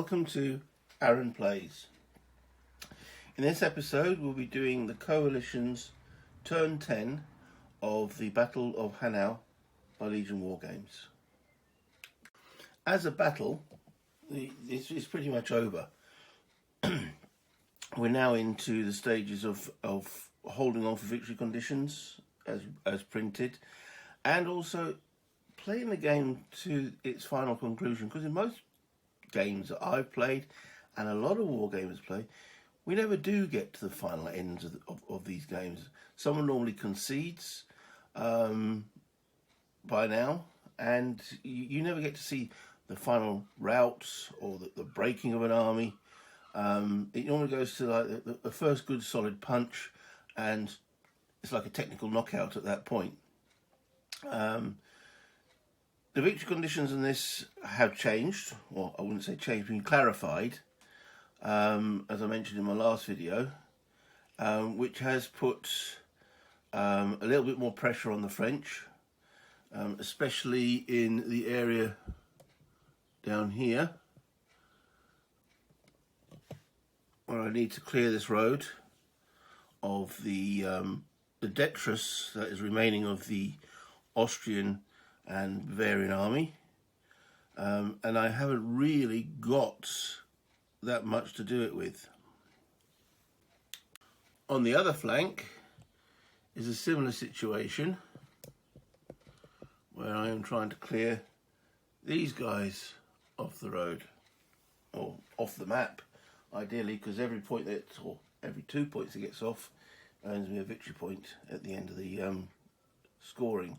welcome to Aaron Plays. In this episode we'll be doing the Coalition's turn 10 of the Battle of Hanau by Legion Wargames. As a battle, it's pretty much over. We're now into the stages of holding on for victory conditions as printed, and also playing the game to its final conclusion, because in most games that I've played and a lot of war gamers play, we never do get to the final ends of these games. Someone normally concedes by now, and you never get to see the final rout or the breaking of an army. It normally goes to like the first good solid punch, and it's like a technical knockout at that point. The victory conditions in this have changed, or I wouldn't say changed, been clarified, as I mentioned in my last video, which has put a little bit more pressure on the French, especially in the area down here, where I need to clear this road of the detritus that is remaining of the Austrian and Bavarian army, and I haven't really got that much to do it with. On the other flank is a similar situation where I am trying to clear these guys off the road, or off the map ideally, because every point that, or every 2 points it gets off, earns me a victory point at the end of the scoring.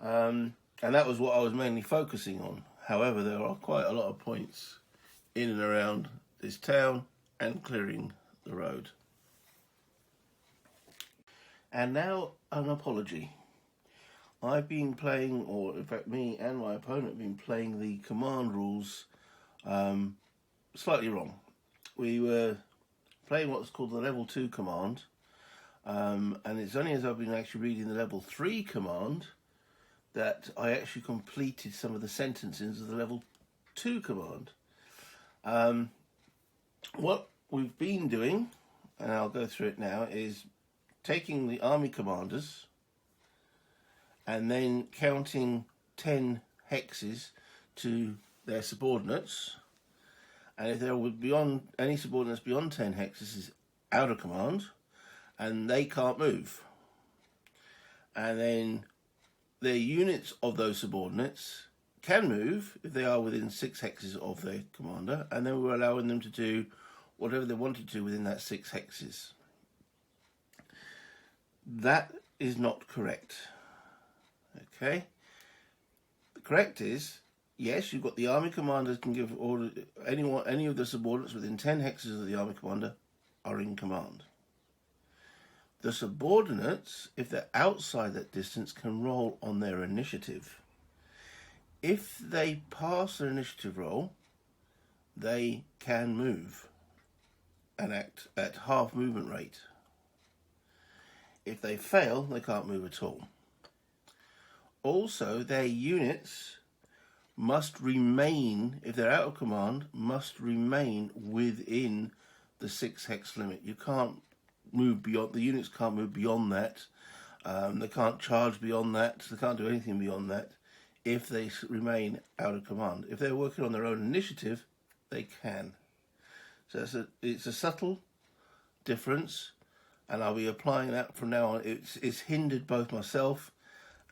And that was what I was mainly focusing on. However, there are quite a lot of points in and around this town and clearing the road. And now an apology. I've been playing, or in fact me and my opponent have been playing the command rules slightly wrong. We were playing what's called the level 2 command, and it's only as I've been actually reading the level 3 command that I actually completed some of the sentences of the level 2 command. What we've been doing, and I'll go through it now, is taking the army commanders and then counting 10 hexes to their subordinates, and if there would beyond any subordinates beyond 10 hexes is out of command and they can't move, and then the units of those subordinates can move if they are within 6 hexes of their commander, and then we're allowing them to do whatever they wanted to within that 6 hexes. That is not correct. Okay? The correct is, yes, you've got the army commanders can give order, any of the subordinates within 10 hexes of the army commander are in command. The subordinates, if they're outside that distance, can roll on their initiative. If they pass their initiative roll, they can move and act at half movement rate. If they fail, they can't move at all. Also, their units must remain, if they're out of command, must remain within the 6 hex limit. You can't move beyond, the units can't move beyond that. They can't charge beyond that. They can't do anything beyond that if they remain out of command. If they're working on their own initiative, they can. So it's a subtle difference, and I'll be applying that from now on. It's hindered both myself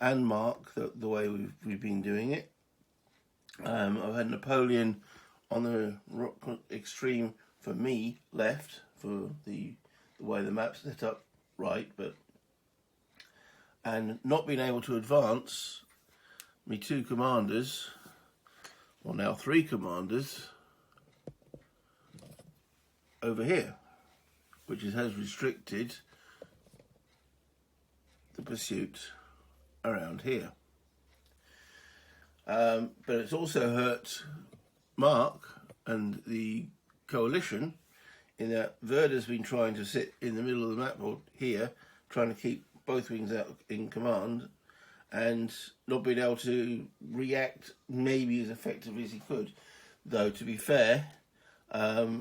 and Mark the way we've been doing it. I've had Napoleon on the extreme for me left for the way the map's set up right, and not being able to advance me 2 commanders, or now 3 commanders, over here, which has restricted the pursuit around here. But it's also hurt Mark and the coalition, in that Werder's been trying to sit in the middle of the map, or here, trying to keep both wings out in command, and not being able to react maybe as effectively as he could. though, to be fair,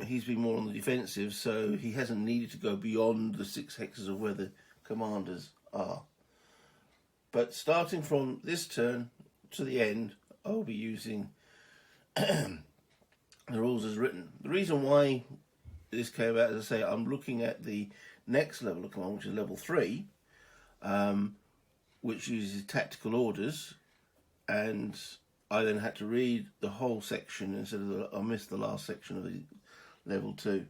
he's been more on the defensive, so he hasn't needed to go beyond the 6 hexes of where the commanders are. But starting from this turn to the end, I'll be using the rules as written. The reason why this came out, as I say, I'm looking at the next level of command, which is level 3, which uses tactical orders, and I then had to read the whole section instead of I missed the last section of the level 2,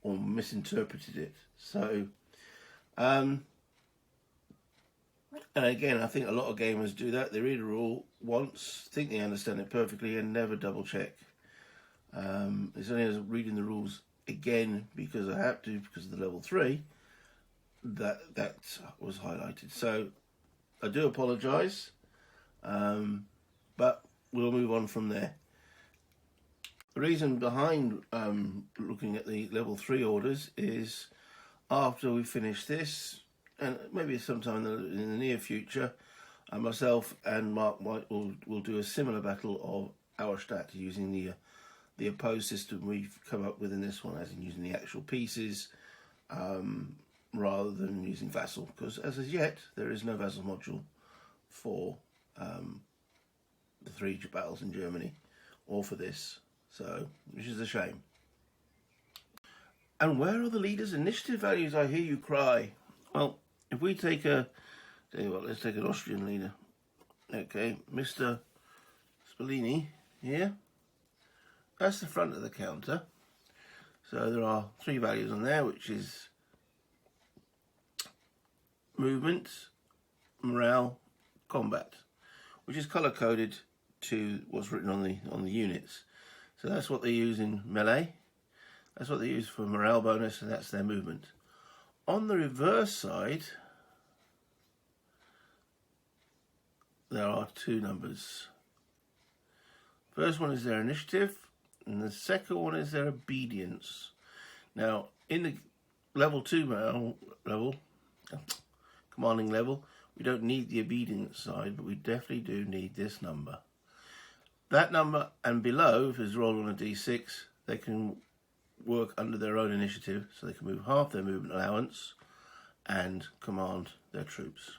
or misinterpreted it. So, and again, I think a lot of gamers do that. They read a rule once, think they understand it perfectly, and never double check. It's only as reading the rules again because I have to, because of the level 3, that was highlighted. So I do apologise, but we'll move on from there. The reason behind looking at the level 3 orders is after we finish this, and maybe sometime in the near future, myself and Mark White will do a similar battle of Auerstadt using the opposed system we've come up with in this one, as in using the actual pieces rather than using vassal, because as yet there is no vassal module for the 3 battles in Germany, or for this, so which is a shame. And where are the leaders' initiative values, I hear you cry? Well, if we take tell you what, let's take an Austrian leader. Okay, Mr. Spallini here. That's the front of the counter. So there are 3 values on there, which is movement, morale, combat, which is color coded to what's written on the units. So that's what they use in melee. That's what they use for morale bonus, and that's their movement. On the reverse side, there are 2 numbers. First one is their initiative, and the second one is their obedience. Now, in the level 2 commanding level, we don't need the obedience side, but we definitely do need this number. That number and below, if it's rolled on a d6, they can work under their own initiative, so they can move half their movement allowance and command their troops.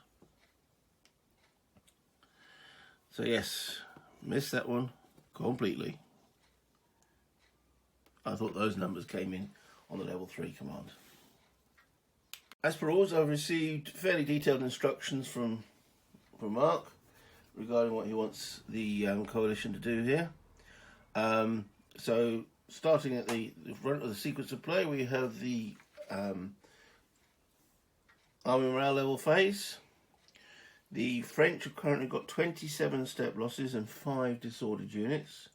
So yes, missed that one completely. I thought those numbers came in on the level 3 command. As per always, I've received fairly detailed instructions from Mark regarding what he wants the coalition to do here. So starting at the front of the sequence of play, we have the army morale level phase. The French have currently got 27 step losses and 5 disordered units,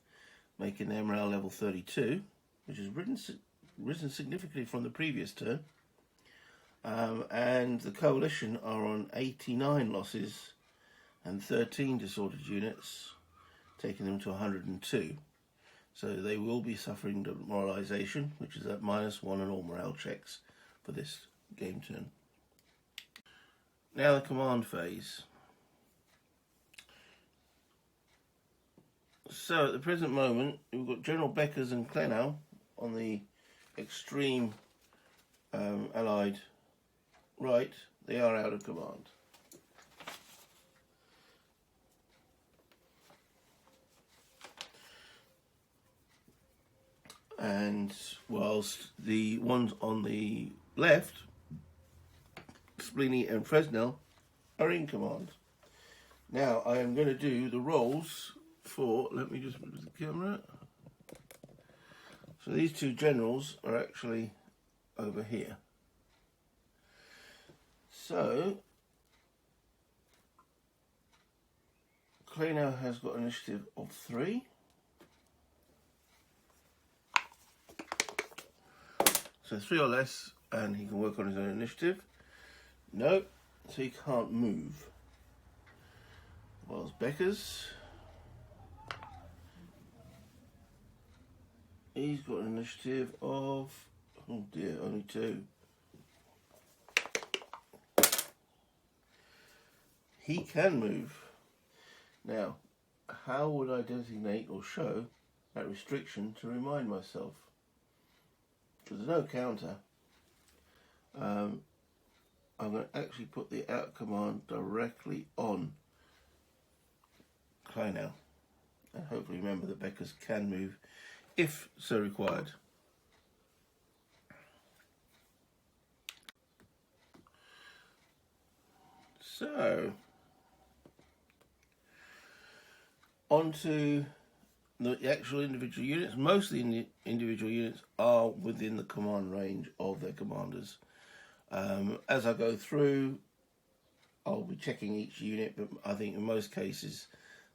making their morale level 32, which has risen significantly from the previous turn. And the coalition are on 89 losses and 13 disordered units, taking them to 102. So they will be suffering demoralisation, which is at -1 on all morale checks for this game turn. Now the command phase. So at the present moment, we've got General Beckers and Hanau on the extreme Allied right. They are out of command. And whilst the ones on the left, Splini and Fresnel, are in command. Now I am going to do the rolls for, let me just move the camera. So these 2 generals are actually over here. So Kleinow has got an initiative of 3. So 3 or less, and he can work on his own initiative. No, so he can't move. Whilst Beckers, he's got an initiative of, oh dear, only 2. He can move. Now, how would I designate or show that restriction to remind myself. Because there's no counter. I'm going to actually put the out command directly on Hanau, and hopefully remember that Beckers can move if so required. So, on to the actual individual units. Most of the individual units are within the command range of their commanders. As I go through, I'll be checking each unit, but I think in most cases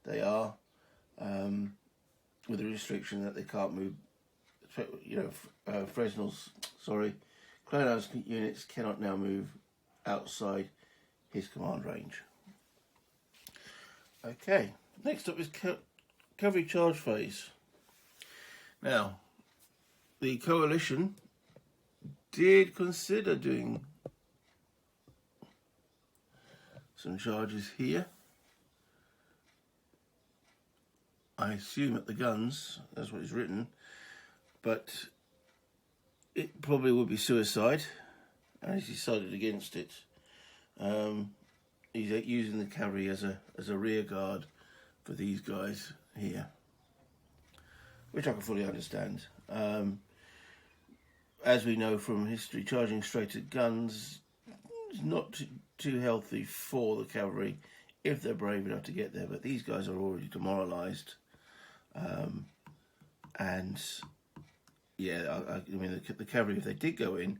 they are, with the restriction that they can't move. Clonau's units cannot now move outside his command range. Okay, next up is cavalry charge phase. Now, the coalition did consider doing some charges here. I assume at the guns, that's what is written, but it probably would be suicide, and he's decided against it. He's using the cavalry as a rear guard for these guys here, which I can fully understand. As we know from history, charging straight at guns is not too healthy for the cavalry if they're brave enough to get there, but these guys are already demoralised. And yeah, I mean, the cavalry, if they did go in,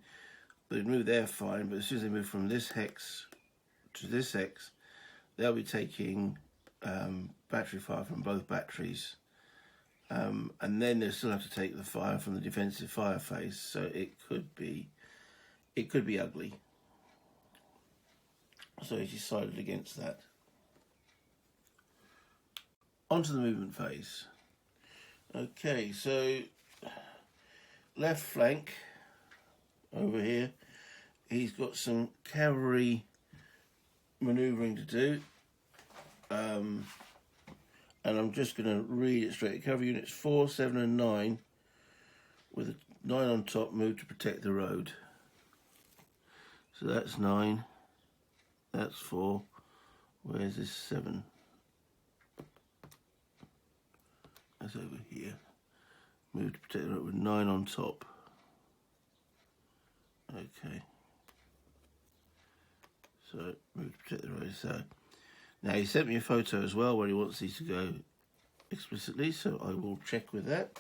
they'd move there fine, but as soon as they move from this hex to this hex, they'll be taking battery fire from both batteries, and then they'll still have to take the fire from the defensive fire phase, so it could be ugly. So he decided against that. On to the movement phase. Okay, so left flank over here, he's got some cavalry manoeuvring to do, and I'm just going to read it straight. Cavalry units 4, 7 and 9 with a 9 on top move to protect the road. So that's 9, that's 4, where's this 7? That's over here. Move to protect the road with 9 on top. Okay. So, move to protect the road. So, now he sent me a photo as well where he wants these to go explicitly, so I will check with that.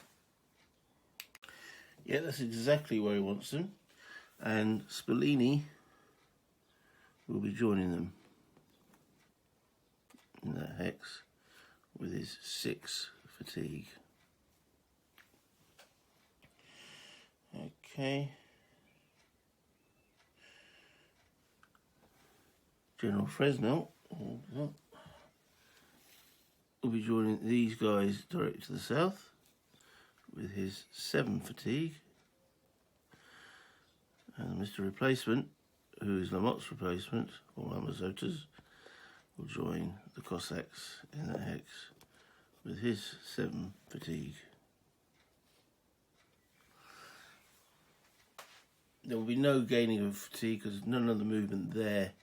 Yeah, that's exactly where he wants them. And Spallini will be joining them in that hex with his 6 fatigue. Okay. General Fresnel will be joining these guys directly to the south with his 7 fatigue. And Mr. Replacement, who is Lamotte's replacement, or Lamazota's, will join the Cossacks in that hex with his 7 fatigue. There will be no gaining of fatigue because none of the movement there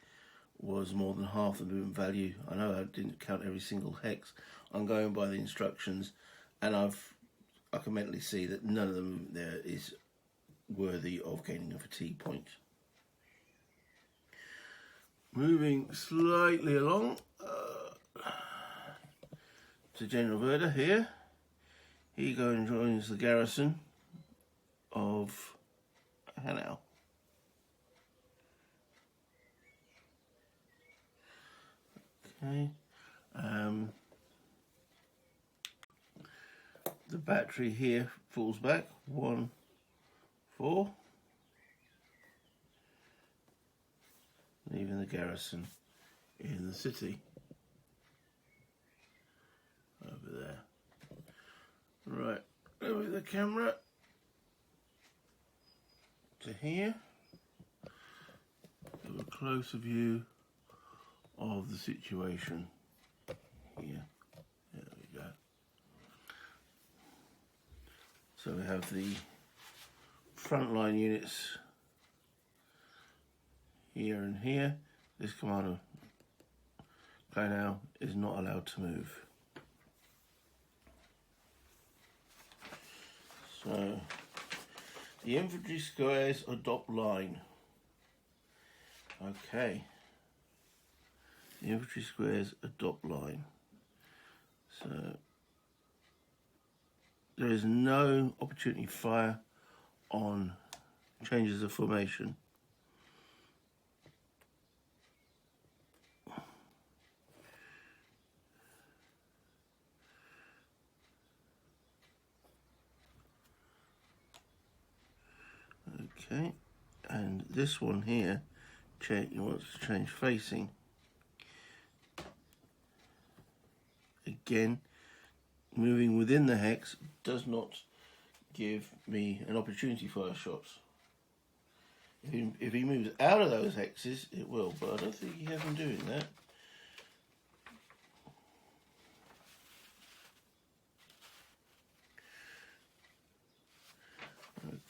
was more than half the movement value. I know I didn't count every single hex. I'm going by the instructions, and I can mentally see that none of the movement there is worthy of gaining a fatigue point. Moving slightly along to General Werder here. He goes and joins the garrison of Hanau. Okay. The battery here falls back 1, 4, leaving the garrison in the city over there. Right, over the camera to here. Have a closer view of the situation here. There we go. So we have the frontline units here and here. This commander Hanau is not allowed to move. So the infantry squares adopt line. Okay. The infantry squares adopt line. So there is no opportunity fire on changes of formation. Okay, and this one here, you want to change facing. Again, moving within the hex does not give me an opportunity fire shots. If he moves out of those hexes, it will, but I don't think he has been doing that.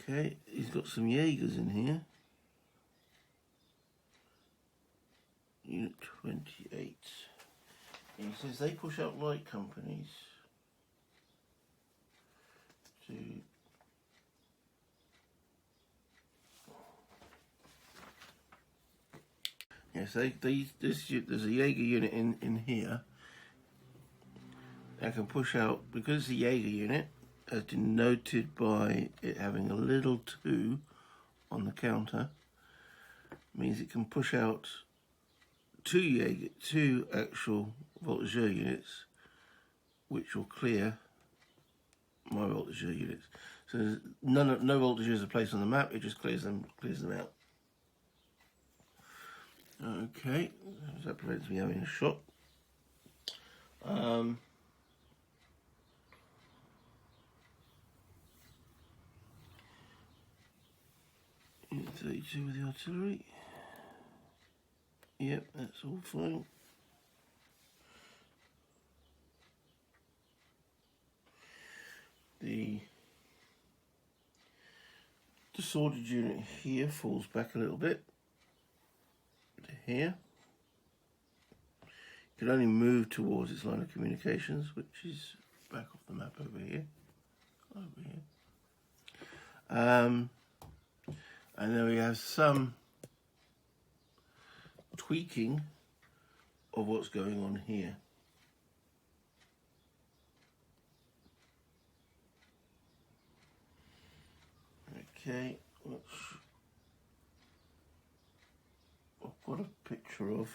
Okay, he's got some Jaegers in here. Unit 28. And he says they push out light companies to yes, there's a Jaeger unit in here that can push out, because it's a Jaeger unit, as denoted by it having a little 2 on the counter, means it can push out two actual voltigeur units, which will clear my voltigeur units. So no voltigeurs are placed on the map; it just clears them out. Okay, so that prevents me having a shot. 32 with the artillery. Yep, that's all fine. The disordered unit here falls back a little bit to here. You can only move towards its line of communications, which is back off the map over here. And then we have some tweaking of what's going on here. Okay, I've got a picture of,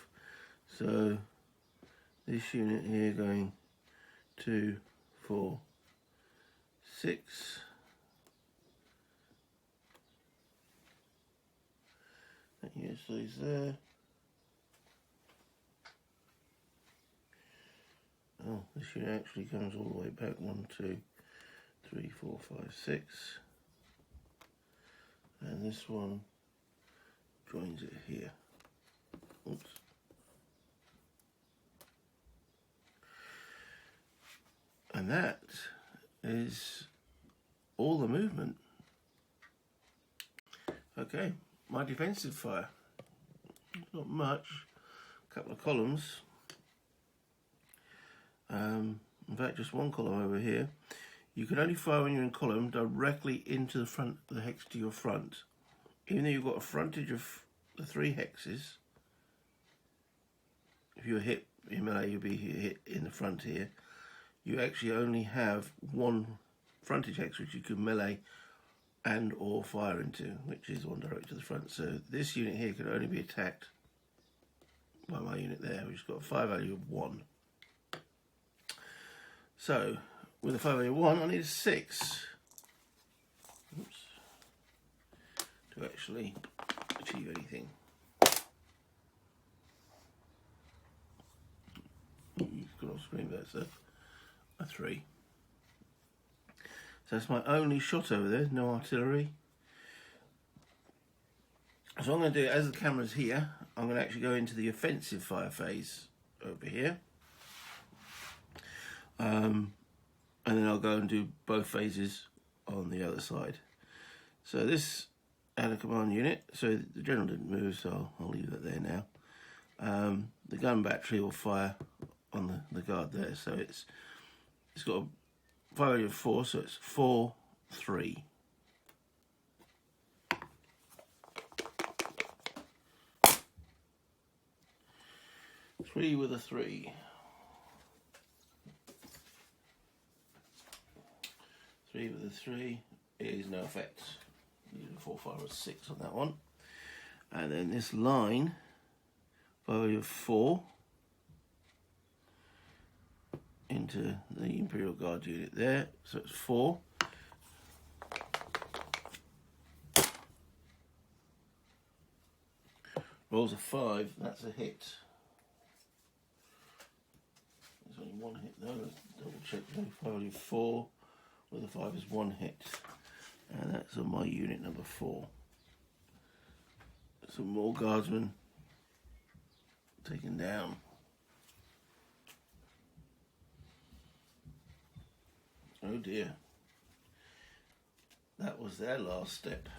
so this unit here going 2, 4, 6. That unit stays there. Oh, this unit actually comes all the way back. 1, 2, 3, 4, 5, 6. And this one joins it here. Oops. And that is all the movement. Okay, my defensive fire. Not much. A couple of columns. In fact, just one column over here. You can only fire when you're in column directly into the front of the hex to your front. Even though you've got a frontage of the 3 hexes, if you're hit in melee, you'll be hit in the front here. You actually only have one frontage hex which you can melee and or fire into, which is one direct to the front. So this unit here can only be attacked by my unit there, which has got a fire value of 1. So with a fire value of 1, I need a 6. Oops. To actually achieve anything. You can off screen, that's a 3. So that's my only shot over there, no artillery. So I'm going to do, as the camera's here, I'm going to actually go into the offensive fire phase over here. And then I'll go and do both phases on the other side. So this had a command unit, so the general didn't move, so I'll leave that there now. The gun battery will fire on the guard there, so it's got a fire value of 4, so it's 4, 3. Three with a 3. 3 with a 3 is no effect. 4, 5, or 6 on that one. And then this line, value of 4 into the Imperial Guard unit there, so it's 4. Rolls a 5, that's a hit. There's only one hit though, let's double check. Value 4 with a 5 is 1 hit. And that's on my unit number 4. Some more guardsmen taken down. Oh dear. That was their last step.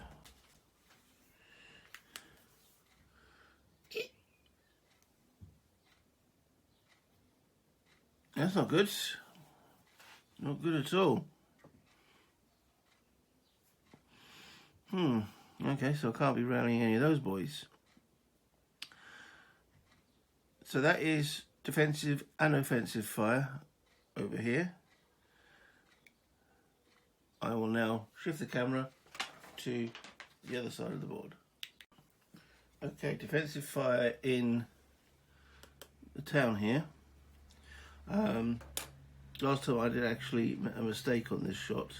That's not good. Not good at all. Okay, so I can't be rallying any of those boys. So that is defensive and offensive fire over here. I will now shift the camera to the other side of the board. Okay, defensive fire in the town here. Last time I did actually a mistake on this shot.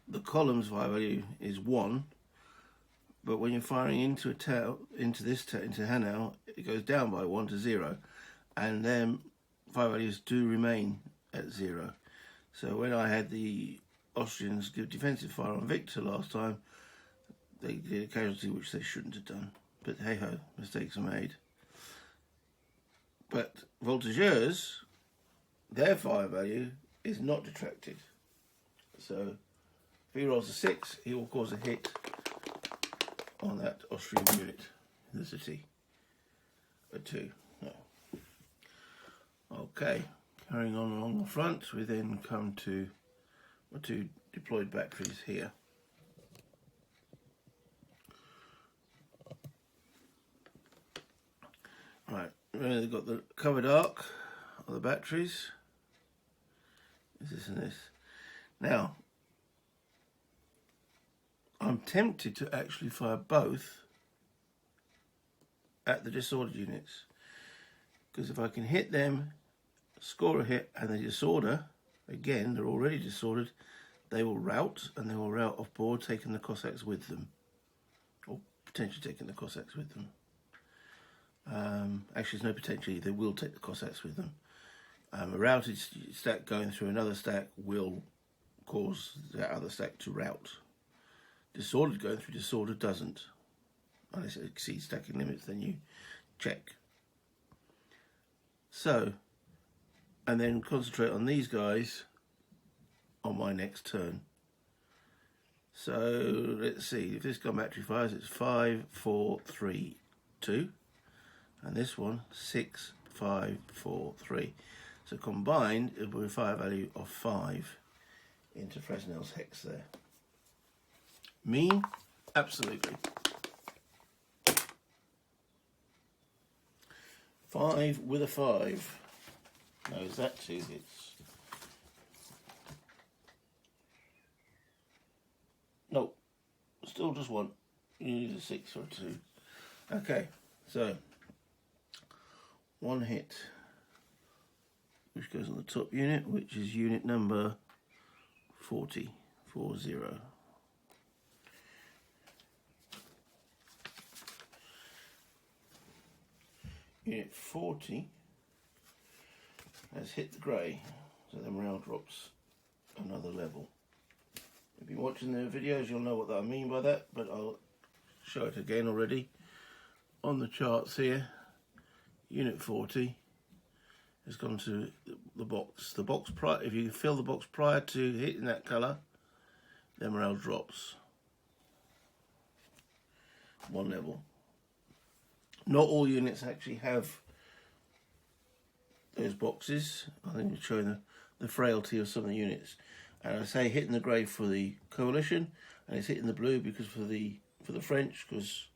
The column's fire value is 1, but when you're firing into a town, into Hanau, it goes down by 1 to 0, and then fire values do remain at 0. So when I had the Austrians give defensive fire on Victor last time, they did a casualty which they shouldn't have done. But hey ho, mistakes are made. But Voltigeurs, their fire value is not detracted. So if he rolls a 6, he will cause a hit on that Austrian unit in the city. A 2. No. Okay, carrying on along the front, we then come to my 2 deployed batteries here. Right, they've got the covered arc of the batteries. This and this. Now, I'm tempted to actually fire both at the disordered units, because if I can hit them, score a hit, and the disorder, again, they're already disordered, they will rout, and they will rout off board, taking the Cossacks with them, or potentially taking the Cossacks with them. Actually, there's no potentially, they will take the Cossacks with them. A routed stack going through another stack will cause that other stack to rout. Disordered going through disorder doesn't. Unless it exceeds stacking limits, then you check. So, and then concentrate on these guys on my next turn. So, let's see, if this gun battery fires, it's 5, 4, 3, 2. And this one, 6, 5, 4, 3. So combined, it will be a fire value of 5 into Fresnel's hex there. Mean? Absolutely. 5 with a 5. No, is that 2 hits? No, still just 1. You need a 6 or a 2. Okay, so 1 hit, which goes on the top unit, which is unit number 40, 40. Unit 40 has hit the grey, so the morale drops another level. If you've been watching the videos, you'll know what I mean by that, but I'll show it again already. On the charts here, Unit 40 has gone to the box. The box prior, if you fill the box prior to hitting that colour, then morale drops 1 level. Not all units actually have those boxes. I think we're showing the frailty of some of the units. And I say hitting the grey for the coalition, and it's hitting the blue because for the French, because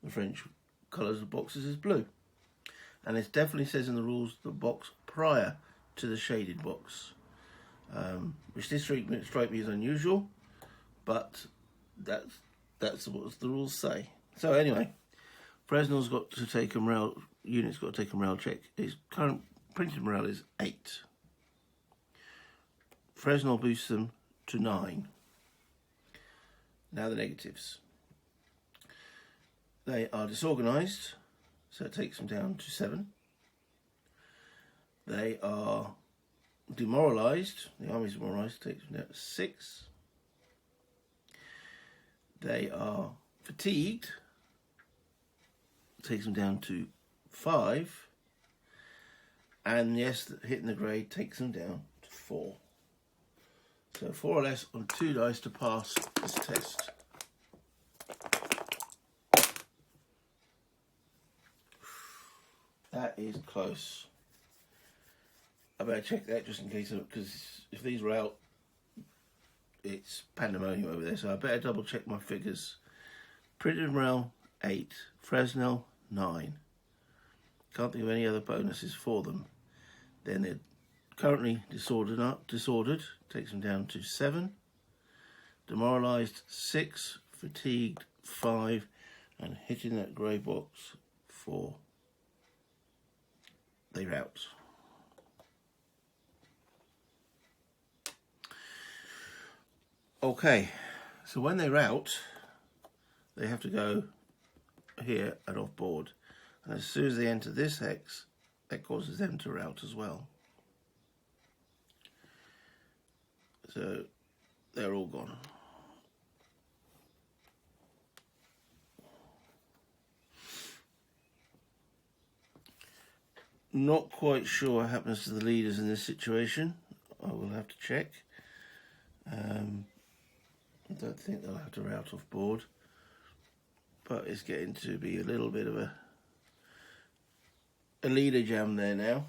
the French colours of boxes is blue. And it definitely says in the rules the box prior to the shaded box, which this strike me as unusual, but that's what the rules say. So anyway, Fresnel's got to take a morale, unit's got to take a morale check. Its current printed morale is 8. Fresnel boosts them to 9. Now the negatives. They are disorganised, so it takes them down to 7. They are demoralised, the army's demoralised, takes them down to 6. They are fatigued, takes them down to 5. And yes, hitting the grade takes them down to 4. So 4 or less on 2 dice to pass this test. That is close. I better check that just in case, because if these were out, it's pandemonium over there. So I better double check my figures. Printed morale 8, Fresnel 9. Can't think of any other bonuses for them. Then they're currently disordered, takes them down to 7. Demoralised 6, fatigued 5, and hitting that grey box 4. They're out. Okay, so when they're out, they have to go here and off board. And as soon as they enter this hex, that causes them to rout as well. So they're all gone. Not quite sure what happens to the leaders in this situation. I will have to check. I don't think they'll have to rout off board, but it's getting to be a little bit of a leader jam there now.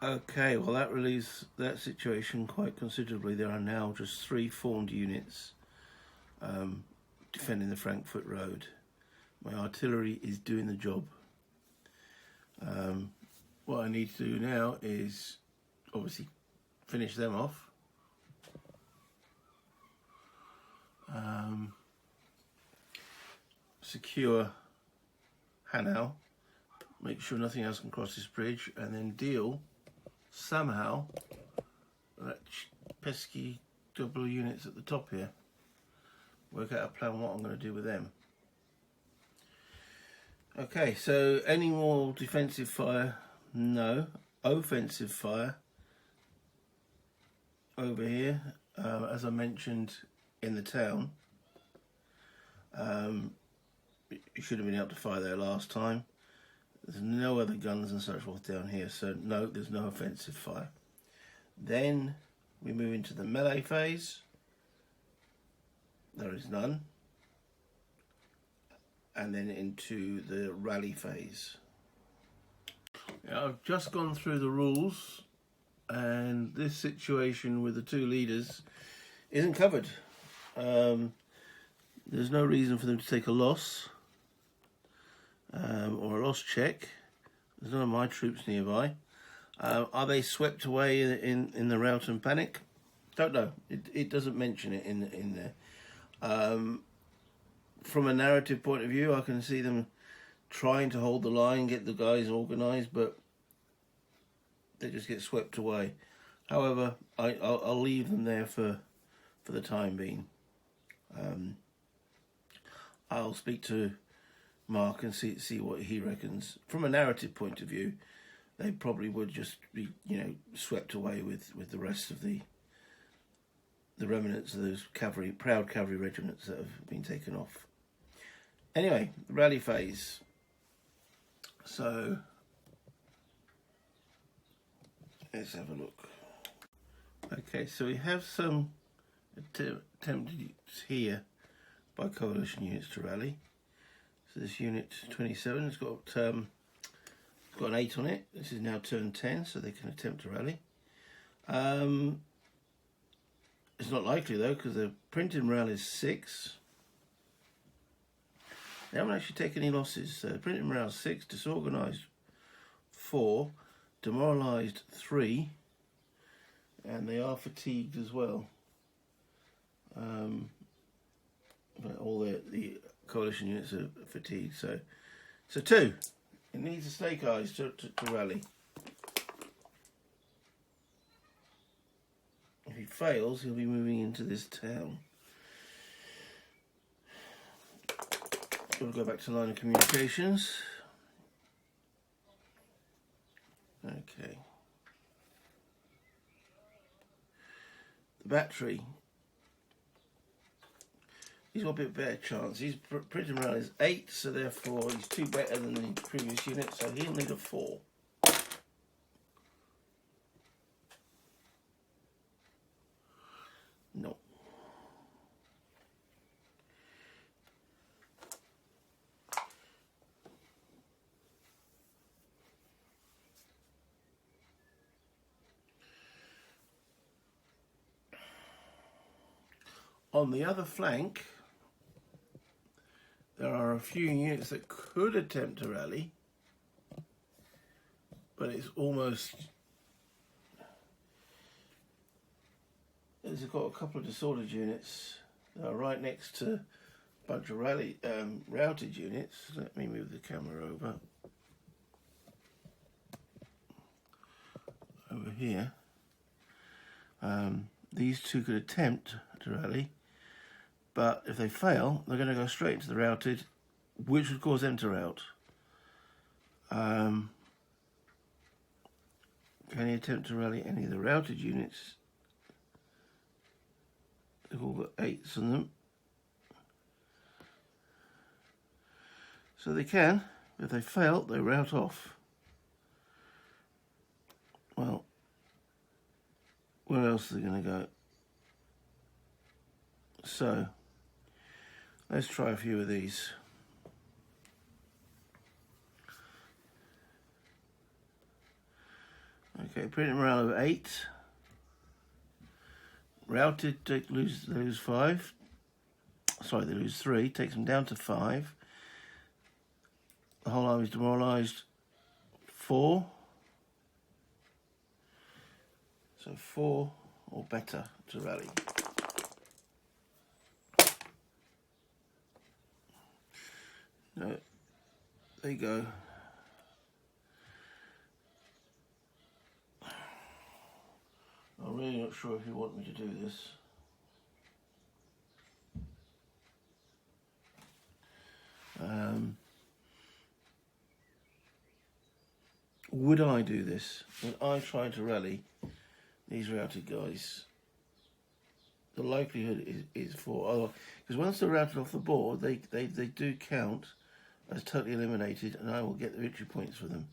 Okay, well that relieves that situation quite considerably. There are now just 3 formed units defending the Frankfurt Road. My artillery is doing the job. What I need to do now is obviously finish them off. Secure Hanau, make sure nothing else can cross this bridge, and then deal somehow that pesky double units at the top here. Work out a plan what I'm going to do with them. Okay, so any more defensive fire? No. Offensive fire over here, as I mentioned in the town. You should have been able to fire there last time. There's no other guns and so forth down here, so no, there's no offensive fire. Then we move into the melee phase. There is none. And then into the rally phase. Now, I've just gone through the rules, and this situation with the 2 leaders isn't covered. There's no reason for them to take a loss or a loss check. There's none of my troops nearby. Are they swept away in the rout and panic? Don't know. It doesn't mention it in there. From a narrative point of view, I can see them trying to hold the line, get the guys organised, but they just get swept away. However, I'll leave them there for the time being. I'll speak to Mark and see what he reckons. From a narrative point of view, they probably would just be, swept away with the rest of the remnants of those proud cavalry regiments that have been taken off. Anyway, rally phase. So let's have a look. Okay, so we have some attempts here by coalition units to rally. So this unit 27 has got an 8 on it. This is now turn 10, so they can attempt to rally. It's not likely though, because the printed morale is 6. They haven't actually taken any losses. So printed morale 6, disorganised 4, demoralised 3, and they are fatigued as well. But all the coalition units are fatigued. So 2. It needs the Snake Eyes to rally. If he fails, he'll be moving into this town. We'll go back to line of communications. Okay. The battery. He's got a bit better chance. His printed morale is 8, so therefore he's 2 better than the previous unit, so he'll need a 4. No. On the other flank, there are a few units that could attempt to rally, but it's almost... There's got a couple of disordered units that are right next to a bunch of routed units. Let me move the camera over here. These 2 could attempt to rally, but if they fail, they're going to go straight into the routed, which would cause them to rout. Can he attempt to rally any of the routed units? They've all got 8s on them. So they can. If they fail, they rout off. Well, where else are they going to go? So, let's try a few of these. Okay, printed morale of 8. Routed, they lose 5. Sorry, they lose 3. Takes them down to 5. The whole army is demoralised. 4. So 4 or better to rally. No, there you go. I'm really not sure if you want me to do this. Would I do this? Would I try to rally these routed guys? The likelihood is for... Because once they're routed off the board, they do count as totally eliminated, and I will get the victory points for them.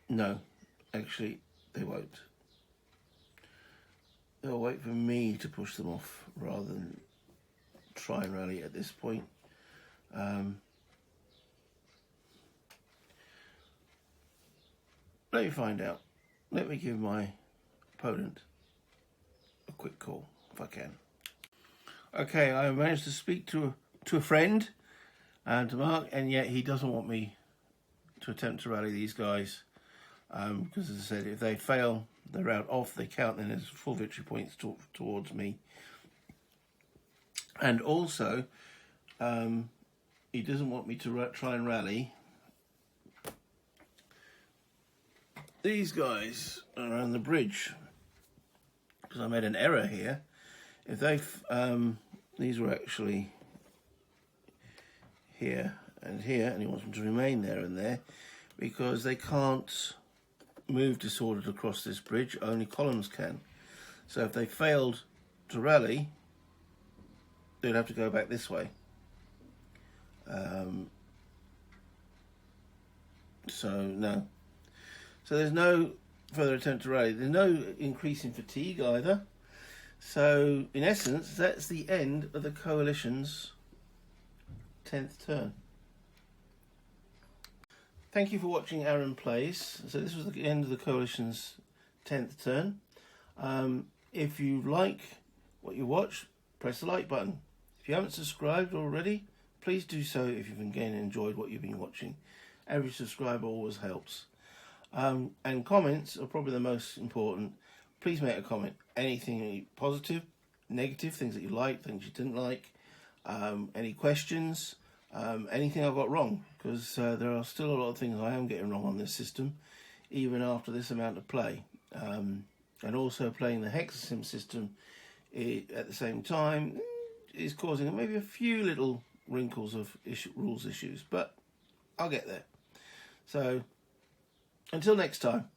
No, actually, they won't. They'll wait for me to push them off rather than try and rally at this point. Let me find out. Let me give my opponent a quick call, if I can. Okay, I managed to speak to a friend, to Mark, and yet he doesn't want me to attempt to rally these guys. Because, as I said, if they fail, they're out off, they count then as full victory points towards me. And also, he doesn't want me to try and rally these guys around the bridge, because I made an error here. If they, these were actually here and here, and he wants them to remain there and there, because they can't move disordered across this bridge, only columns can. So if they failed to rally, they'd have to go back this way. So no. So there's no further attempt to rally. There's no increase in fatigue either. So in essence, that's the end of the coalition's 10th turn. Thank you for watching Aaron Plays. So this was the end of the coalition's 10th turn. If you like what you watch, press the like button. If you haven't subscribed already, please do so if you've again enjoyed what you've been watching. Every subscriber always helps. And comments are probably the most important. Please make a comment. Anything positive, negative, things that you like, things you didn't like, any questions, anything I got wrong, because there are still a lot of things I am getting wrong on this system, even after this amount of play. And also playing the Hexasim system at the same time is causing maybe a few little wrinkles of rules issues, but I'll get there. So until next time.